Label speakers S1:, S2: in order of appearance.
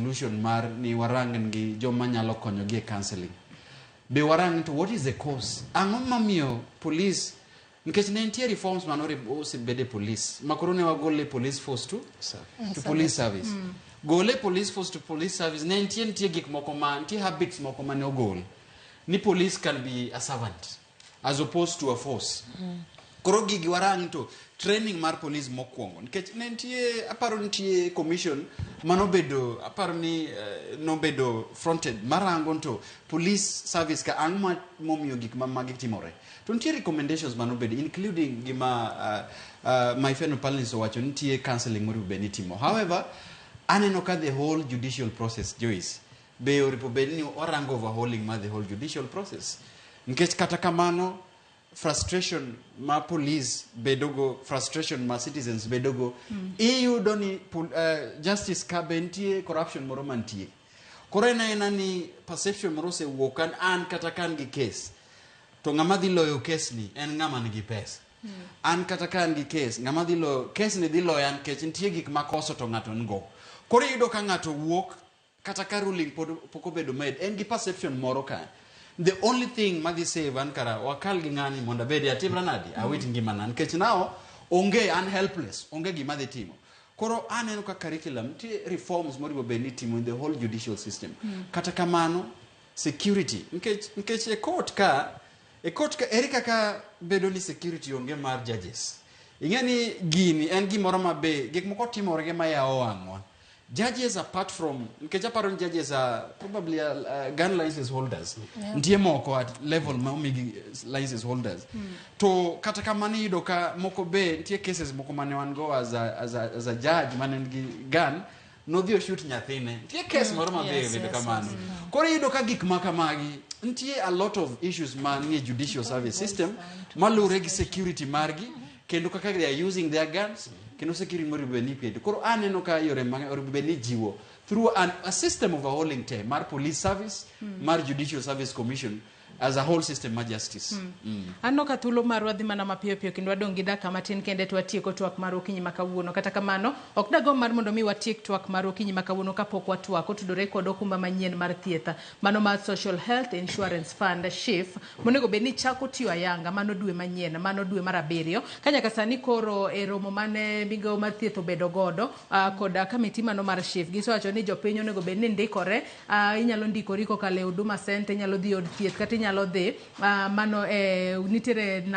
S1: solution mar ni warang gi joma nyalo konyo gi counseling. Be warang to what is the cause? Ang'o mamiyo police nikech ne nitie reforms manore osebede police. Makoro ne wagole police force to police service. Gole police force to police service ne nitie gik moko ma nitie habits moko mane ogol. Ni police can be a servant as opposed to a force. Koro gigi warang to training mar police mokwongo nikech ne nitie aparo nitie commission manobedo aparo ni nobedo fronted marango to police service ka ang'o momiyo gik magi timore to nitie recommendations manobedo including gima my fellow panelists owacho nitie counseling moriwo be nitimo. However, aneno ka the whole judicial process Joyce be oripo bed ni orango overhauling ma the whole judicial process nikech kata kamano frustration ma police bedogo, frustration ma citizens bedogo, iyudo ni justice ka bentie corruption moro mantie. Koro ena ni perception moro se wuokan an kata kan gi case. To ng'ama dhi loyo case ni en ng'ama nigi pesa. An kata kan gi case, ng'ama dhi loyo case ni dhi loyo an kech nitie gik makoso to ng'ato ngo. Koro iyudo ka ng'ato wuok kata ka ruling poko bedo med en gi perception moro ka. The only thing madhi save an kara wakal gi ng'ani monda bede atimra nadi awit ngimana nikech now onge an helpless onge gima dhi timo. Koro aneno ka curriculum ti reforms moriwo beni timo in the whole judicial system. Kata kamano security nikech e court ka eri kaka bedo ni security onge mar judges. Ing'eni gini en gimoro mabe gik moko timore ma yawo wang'wa. Judges apart from Nkechaparon judges are probably gun license holders. Ndiye moko at level maomigi license holders. To kata kamani yudo ka moko be ntie cases moko mane wan go as a judge mane ngi gun no dio shoot nyathine. Ntie case moro mabe bedo kamano. Koro yudo ka gik makamagi ntie a lot of issues manie judicial service system malure gi security margi kendo kaka they are using their guns. Keno security mori beni pedo. Koro aneno ka yore beni jiwo through a system of overhauling mar police service, mar judicial service commission as a whole system mar justice.
S2: Anno ka thulo marwa dhi mana mapiyo piyo kendo wadong' gi dakika matin kende to watieko twak mar okinyi makawuono. Kata kamano ok dagomb mar mondo mi watiek twak mar okinyi makawuono kapok watwak otudore kod okumba manyien mar thieth mano mar Social Health Insurance Fund SHIF monego bed ni chako tiyo ayanga mano dwe manyien mano dwe mar 7 ka nyaka sani koro e romo mane migao mar thieth obedo godo kod kamiti mano mar SHIF gisewacho ni jopiny onego bed ni ndikore inyalo ndikori kokalo e Huduma Center inyalo dhi od thieth kata inyalo dhi mano nitiere